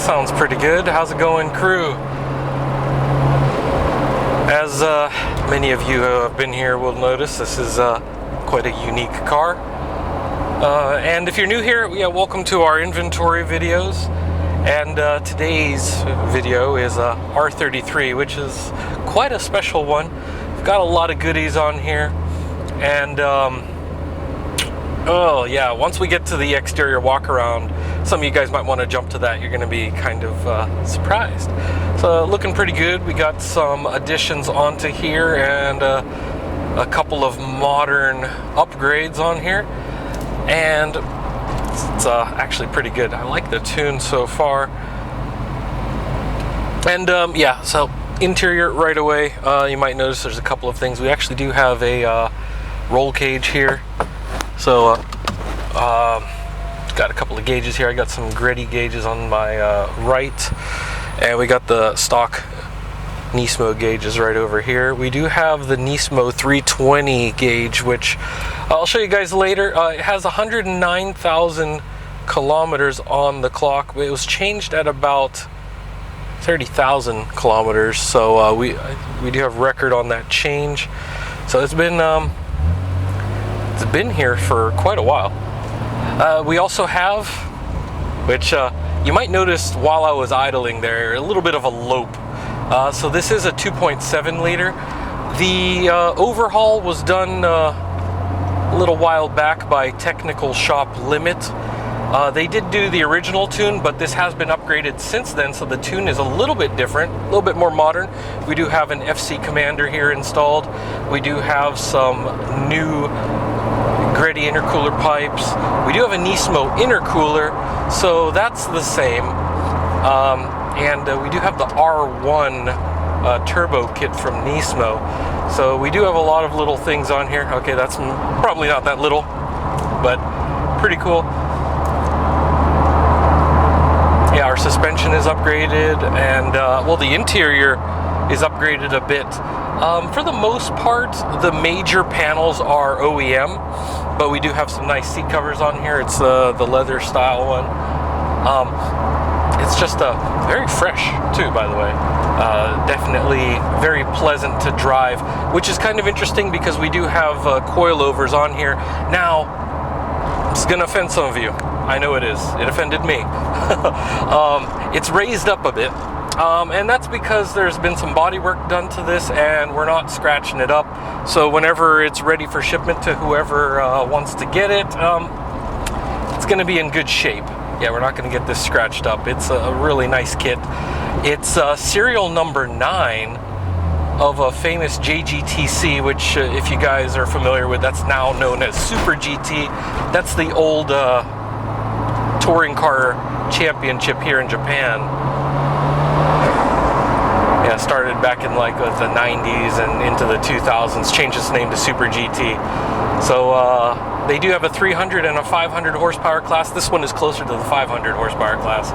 sounds pretty good. How's it going, crew? As many of you who have been here will notice, this is quite a unique car. And if you're new here, yeah, welcome to our inventory videos. And today's video is a R33, which is quite a special one. We've got a lot of goodies on here. And oh yeah, once we get to the exterior walk around, some of you guys might want to jump to that. You're going to be kind of surprised. So looking pretty good. We got some additions onto here and a couple of modern upgrades on here. And it's actually pretty good. I like the tune so far. And yeah, so interior right away, you might notice there's a couple of things. We actually do have a roll cage here. So got a couple of gauges here. I got some gritty gauges on my right, and we got the stock Nismo gauges right over here. We do have the Nismo 320 gauge, which I'll show you guys later. It has 109,000 kilometers on the clock. It was changed at about 30,000 kilometers, so we do have record on that change. So it's been here for quite a while. We also have, which you might notice while I was idling there, a little bit of a lope. So this is a 2.7 liter. The overhaul was done a little while back by Technical Shop Limit. They did do the original tune, but this has been upgraded since then, so the tune is a little bit different, a little bit more modern. We do have an FC Commander here installed. We do have some new gritty intercooler pipes. We do have a Nismo intercooler, so that's the same. And we do have the R1 turbo kit from Nismo. So we do have a lot of little things on here. Okay, that's probably not that little, but pretty cool. Yeah, our suspension is upgraded, and well, the interior is upgraded a bit. For the most part, the major panels are OEM, but we do have some nice seat covers on here. It's the leather style one. It's just very fresh too, by the way. Definitely very pleasant to drive, which is kind of interesting because we do have coilovers on here. Now, it's gonna offend some of you. I know it is. It offended me. It's raised up a bit. And that's because there's been some body work done to this and we're not scratching it up. So whenever it's ready for shipment to whoever wants to get it, it's going to be in good shape. Yeah, we're not going to get this scratched up. It's a really nice kit. It's serial number 9 of a famous JGTC, which if you guys are familiar with, that's now known as Super GT. That's the old touring car championship here in Japan. Yeah, started back in like the 90s and into the 2000s, changed its name to Super GT. So they do have a 300 and a 500 horsepower class. This one is closer to the 500 horsepower class.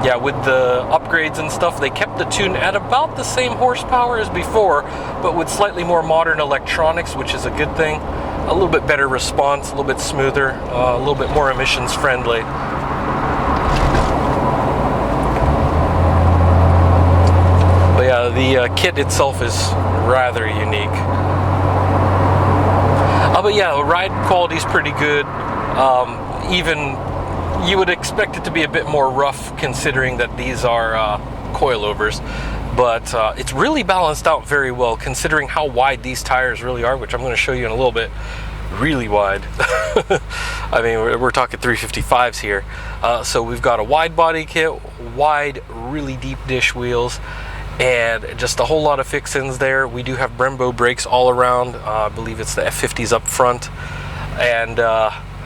Yeah, with the upgrades and stuff, they kept the tune at about the same horsepower as before, but with slightly more modern electronics, which is a good thing. A little bit better response, a little bit smoother, a little bit more emissions friendly. Yeah, the kit itself is rather unique. But yeah, ride quality is pretty good. Even you would expect it to be a bit more rough considering that these are coilovers. But it's really balanced out very well considering how wide these tires really are, which I'm going to show you in a little bit. Really wide. I mean, we're talking 355s here. So we've got a wide body kit, wide, really deep dish wheels, and just a whole lot of fixins there. We do have Brembo brakes all around. I believe it's the F50s up front, and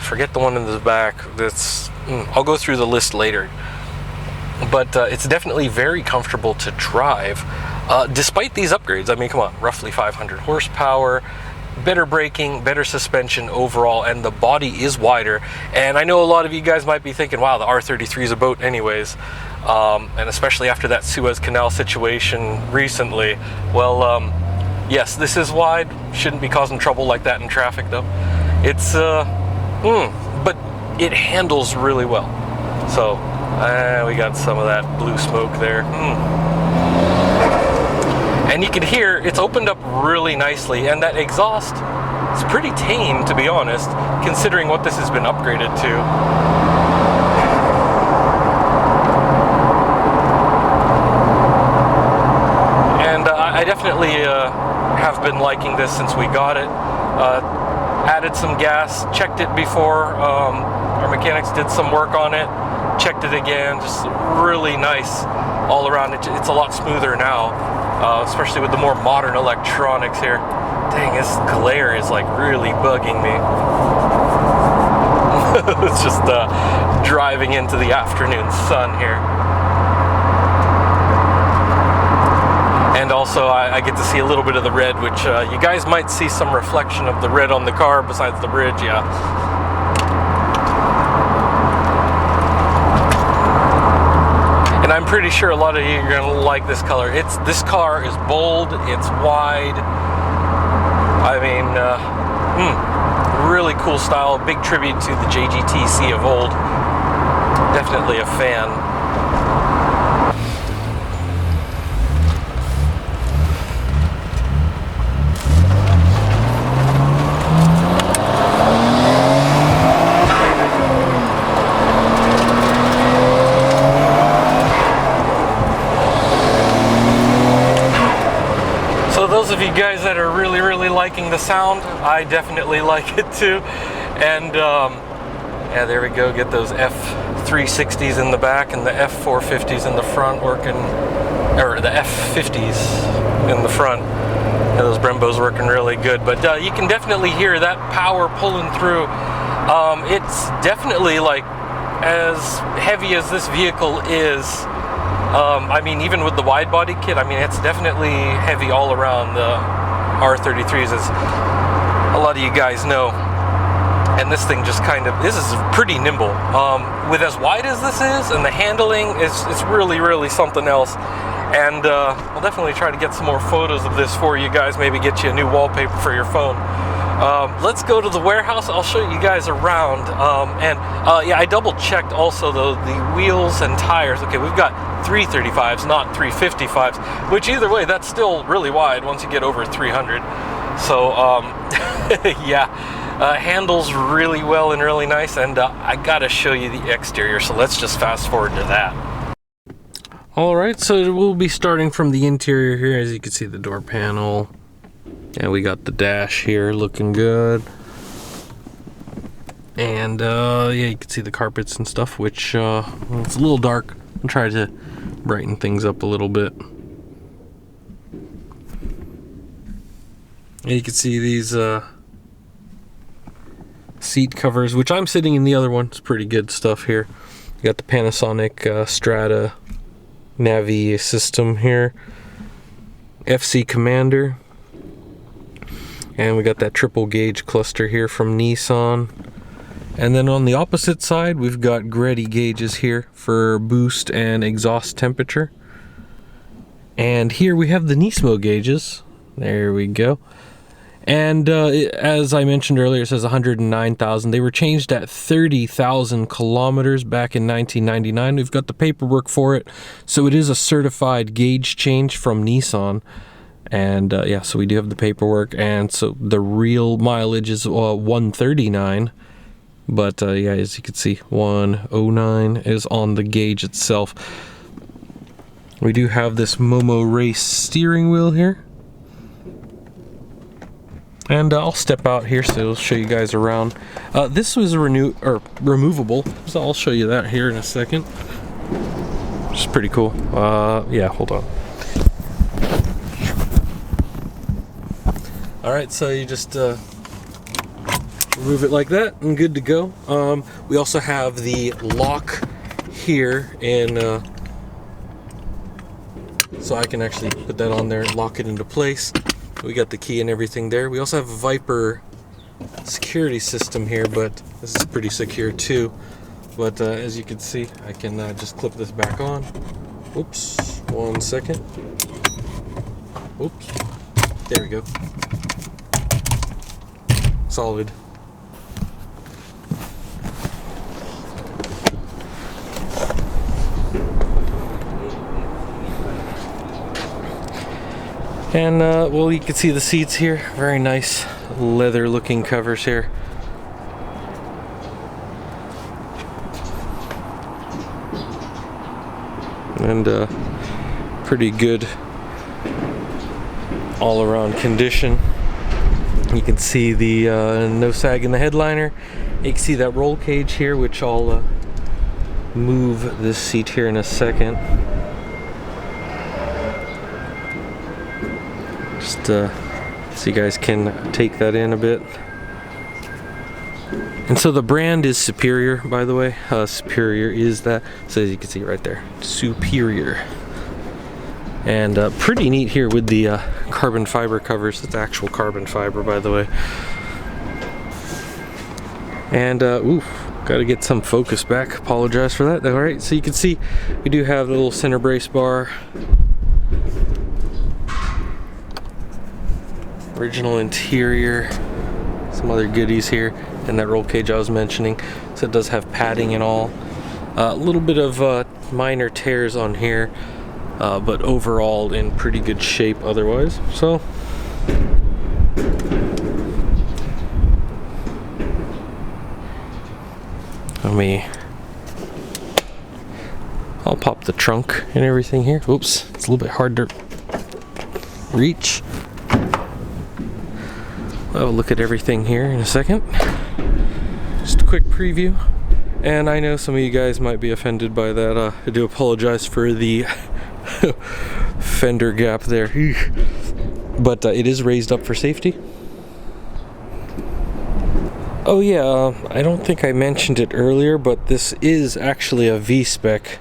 forget the one in the back. That's I'll go through the list later, but it's definitely very comfortable to drive despite these upgrades. I mean, come on, roughly 500 horsepower, better braking, better suspension overall, and the body is wider. And I know a lot of you guys might be thinking, wow, the R33 is a boat anyways. And especially after that Suez Canal situation recently. Well, yes, this is wide. Shouldn't be causing trouble like that in traffic though. It's, but it handles really well. So We got some of that blue smoke there. And you can hear it's opened up really nicely, and that exhaust is pretty tame, to be honest, considering what this has been upgraded to. And I definitely have been liking this since we got it. Added some gas, checked it before. Our mechanics did some work on it, checked it again. Just really nice all around. It's a lot smoother now, especially with the more modern electronics here. Dang, this glare is like really bugging me. It's just driving into the afternoon sun here. And also I get to see a little bit of the red, which you guys might see some reflection of the red on the car besides the bridge, yeah. And I'm pretty sure a lot of you are going to like this color. This car is bold, it's wide. I mean, really cool style. Big tribute to the JGTC of old. Definitely a fan. Those of you guys that are really liking the sound, I definitely like it too. And yeah, there we go. Get those F360s in the back and the F450s in the front working, or the F50s in the front. Yeah, those Brembos working really good. But you can definitely hear that power pulling through. It's definitely like as heavy as this vehicle is. I mean, even with the wide body kit, I mean, it's definitely heavy all around. The R33s, as a lot of you guys know. And this thing just kind of, this is pretty nimble. With as wide as this is, and the handling, it's really something else. And I'll definitely try to get some more photos of this for you guys, maybe get you a new wallpaper for your phone. Let's go to the warehouse. I'll show you guys around. Yeah, I double checked also though the wheels and tires. Okay, we've got 335s, not 355s, which either way, that's still really wide once you get over 300. So, yeah, handles really well and really nice. And I gotta show you the exterior. So let's just fast forward to that. All right, so we'll be starting from the interior here. As you can see, the door panel. And we got the dash here looking good. And yeah, you can see the carpets and stuff, which well, it's a little dark. I'll try to brighten things up a little bit. And you can see these seat covers, which I'm sitting in the other one. It's pretty good stuff here. You got the Panasonic Strata Navi system here. FC Commander. And we got that triple gauge cluster here from Nissan. And then on the opposite side, we've got Greddy gauges here for boost and exhaust temperature. And here we have the Nismo gauges. There we go. And as I mentioned earlier, it says 109,000. They were changed at 30,000 kilometers back in 1999. We've got the paperwork for it. So it is a certified gauge change from Nissan. And yeah, so we do have the paperwork, and so the real mileage is 139, but yeah, as you can see, 109 is on the gauge itself. We do have this Momo Race steering wheel here, and I'll step out here so I'll show you guys around. This was removable, so I'll show you that here in a second. Which is pretty cool. Yeah, hold on. Alright, so you just remove it like that and good to go. We also have the lock here, and so I can actually put that on there and lock it into place. We got the key and everything there. We also have a Viper security system here, but this is pretty secure too. But as you can see, I can just clip this back on. Oops, 1 second. Oops, there we go. Solid. And well, you can see the seats here, very nice leather looking covers here. And pretty good all around condition. You can see the no sag in the headliner. You can see that roll cage here, which I'll move this seat here in a second. Just so you guys can take that in a bit. And so the brand is Superior, by the way. Superior is that, so as you can see right there, Superior. And pretty neat here with the carbon fiber covers. It's actual carbon fiber, by the way. And oof, gotta get some focus back. Apologize for that. All right, so you can see we do have the little center brace bar. Original interior. Some other goodies here, and that roll cage I was mentioning. So it does have padding and all. A little bit of minor tears on here, but overall in pretty good shape otherwise. So I'll pop the trunk and everything here. Oops, it's a little bit hard to reach. I'll look at everything here in a second. Just a quick preview. And I know some of you guys might be offended by that. I do apologize for the fender gap there. But it is raised up for safety. Oh yeah, I don't think I mentioned it earlier, but this is actually a V-spec.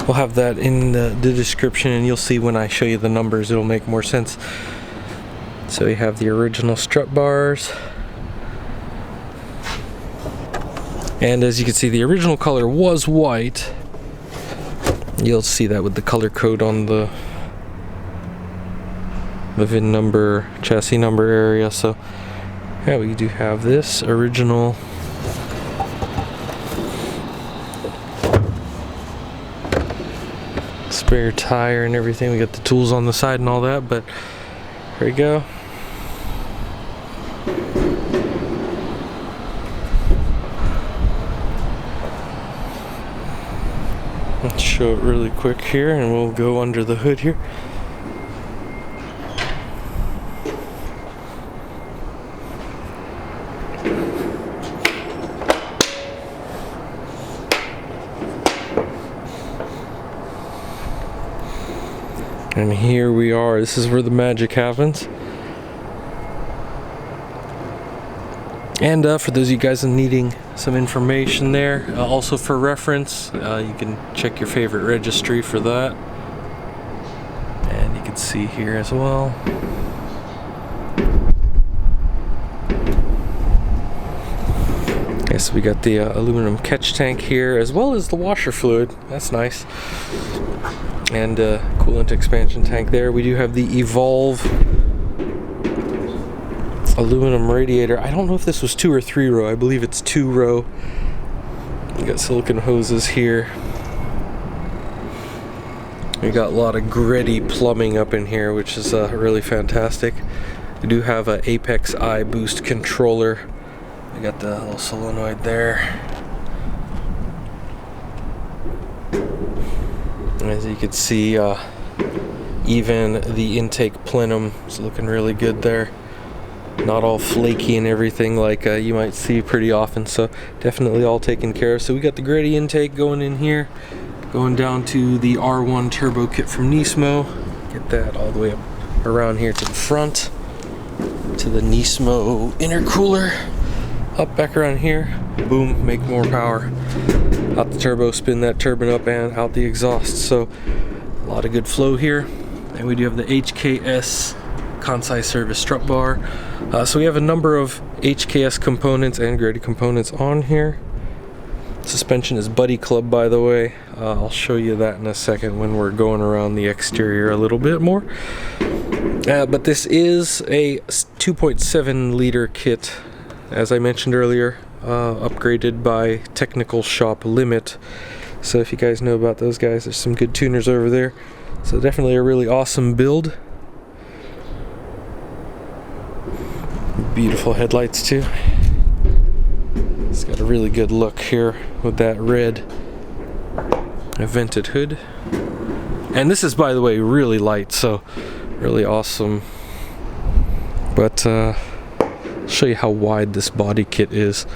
We'll have that in the description, and you'll see when I show you the numbers, it'll make more sense. So we have the original strut bars. And as you can see, the original color was white. You'll see that with the color code on the VIN number, chassis number area. So yeah, we do have this original spare tire and everything. We got the tools on the side and all that, but there we go. Let's show it really quick here, and we'll go under the hood here. And here we are. This is where the magic happens. And for those of you guys needing some information there, also for reference, you can check your favorite registry for that. And you can see here as well. Okay, so we got the aluminum catch tank here, as well as the washer fluid. That's nice. And coolant expansion tank there. We do have the Evolve aluminum radiator. I don't know if this was 2 or 3 row. I believe it's 2 row. We got silicone hoses here. We got a lot of gritty plumbing up in here, which is really fantastic. We do have an Apex I boost controller. We got the little solenoid there. As you can see, even the intake plenum is looking really good there. Not all flaky and everything like you might see pretty often, so definitely all taken care of. So we got the gritty intake going in here, going down to the R1 turbo kit from Nismo. Get that all the way up around here to the front, to the Nismo intercooler. Up back around here, boom, make more power. Out the turbo, spin that turbine up and out the exhaust. So a lot of good flow here. And we do have the HKS Kansai service strut bar. So we have a number of HKS components and graded components on here. Suspension is Buddy Club, by the way. I'll show you that in a second when we're going around the exterior a little bit more. But this is a 2.7 liter kit, as I mentioned earlier, upgraded by Technical Shop Limit. So if you guys know about those guys, there's some good tuners over there. So definitely a really awesome build. Beautiful headlights too. It's got a really good look here with that red vented hood. And this is, by the way, really light, so really awesome. But I'll show you how wide this body kit is.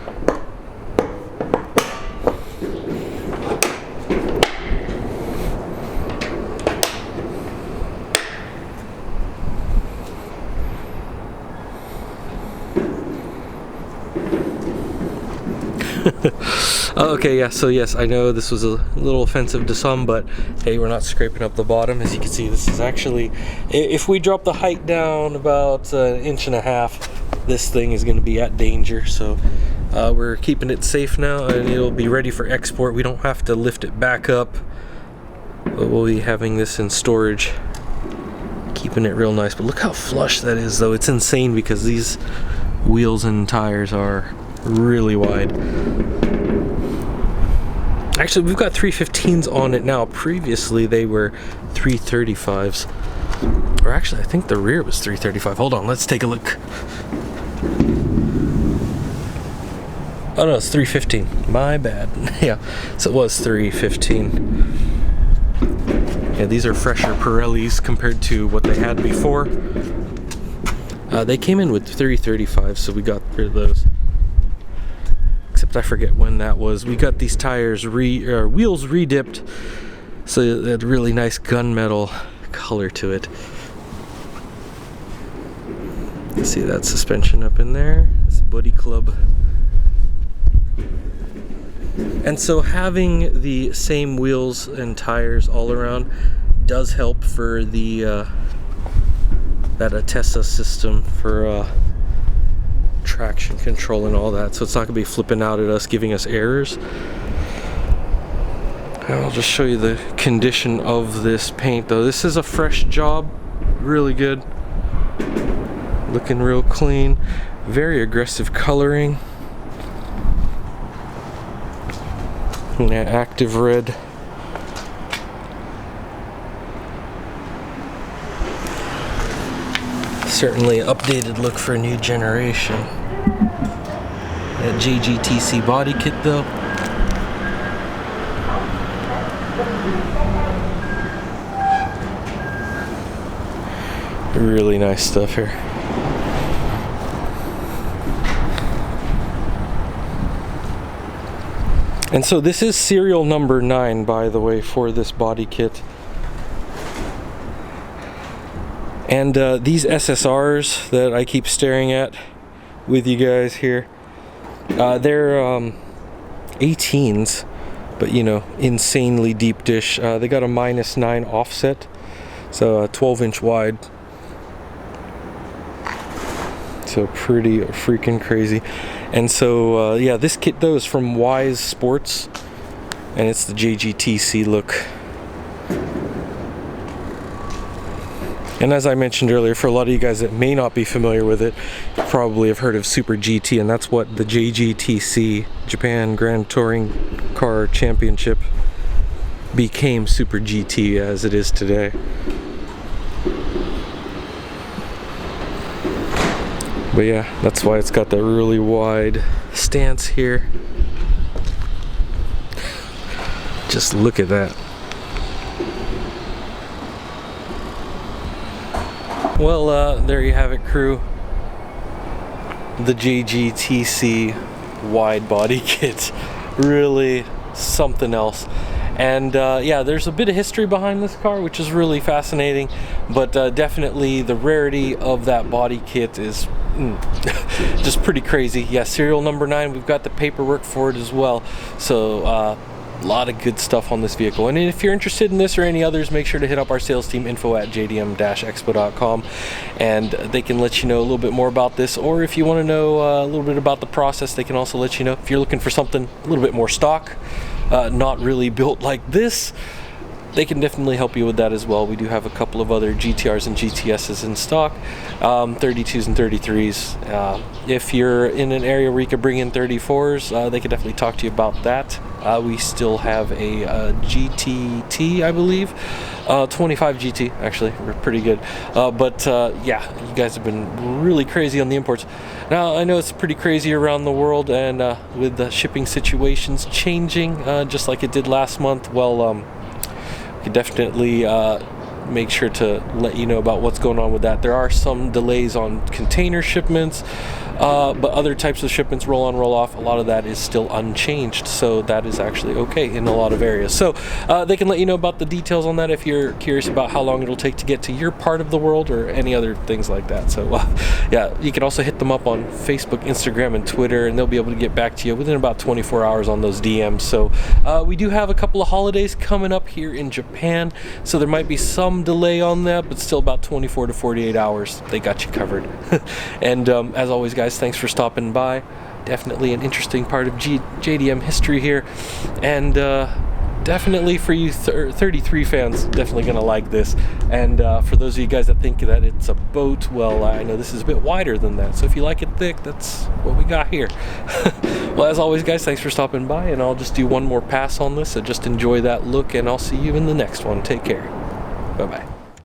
Okay, yeah, so yes, I know this was a little offensive to some, but hey, we're not scraping up the bottom. As you can see, this is actually, if we drop the height down about 1.5 inches, this thing is going to be at danger. So we're keeping it safe now, and it'll be ready for export. We don't have to lift it back up, but we'll be having this in storage, keeping it real nice. But look how flush that is, though. It's insane because these wheels and tires are really wide. Actually, we've got 315s on it now. Previously, they were 335s. Or actually, I think the rear was 335. Hold on, let's take a look. Oh no, it's 315. My bad. Yeah, so it was 315. Yeah, these are fresher Pirellis compared to what they had before. They came in with 335, so we got rid of those. Except I forget when that was. We got these tires wheels re-dipped, so they had really nice gunmetal color to it. You see that suspension up in there? It's Buddy Club. And so having the same wheels and tires all around does help for the that Atessa system for traction control and all that, so it's not gonna be flipping out at us, giving us errors. I'll just show you the condition of this paint, though. This is a fresh job, really good, looking real clean, very aggressive coloring, and that active red. Certainly an updated look for a new generation. That JGTC body kit, though. Really nice stuff here. And so this is serial number 9, by the way, for this body kit. And these SSRs that I keep staring at with you guys here, they're 18s, but you know, insanely deep dish. They got a -9 offset, so 12-inch wide. So pretty freaking crazy. And so yeah, this kit though is from Wise Sports, and it's the JGTC look. And as I mentioned earlier, for a lot of you guys that may not be familiar with it, you probably have heard of Super GT, and that's what the JGTC, Japan Grand Touring Car Championship, became Super GT as it is today. But yeah, that's why it's got that really wide stance here. Just look at that. Well, there you have it, crew. The JGTC wide body kit. Really something else. And yeah, there's a bit of history behind this car, which is really fascinating. But definitely the rarity of that body kit is just pretty crazy. Yeah, serial number 9. We've got the paperwork for it as well. So a lot of good stuff on this vehicle. And if you're interested in this or any others, make sure to hit up our sales team, info@jdm-expo.com, and they can let you know a little bit more about this. Or if you want to know a little bit about the process, they can also let you know. If you're looking for something a little bit more stock, not really built like this, they can definitely help you with that as well. We do have a couple of other GTRs and GTSs in stock, 32s and 33s. If you're in an area where you could bring in 34s, they could definitely talk to you about that. We still have a GTT, I believe, 25 GT, actually, we're pretty good. Yeah, you guys have been really crazy on the imports. Now, I know it's pretty crazy around the world, and with the shipping situations changing, just like it did last month, well, we could definitely make sure to let you know about what's going on with that. There are some delays on container shipments, but other types of shipments, roll on, roll off, a lot of that is still unchanged, so that is actually okay in a lot of areas. So they can let you know about the details on that if you're curious about how long it'll take to get to your part of the world or any other things like that. So yeah, you can also hit them up on Facebook, Instagram, and Twitter, and they'll be able to get back to you within about 24 hours on those DMs. So we do have a couple of holidays coming up here in Japan, so there might be some delay on that, but still about 24 to 48 hours. They got you covered. And as always, guys, thanks for stopping by. Definitely an interesting part of JDM history here, and definitely for you 33 fans, definitely gonna like this. And for those of you guys that think that it's a boat, well, I know this is a bit wider than that, so if you like it thick, that's what we got here. Well, as always, guys, thanks for stopping by, and I'll just do one more pass on this, so just enjoy that look, and I'll see you in the next one. Take care. Bye-bye.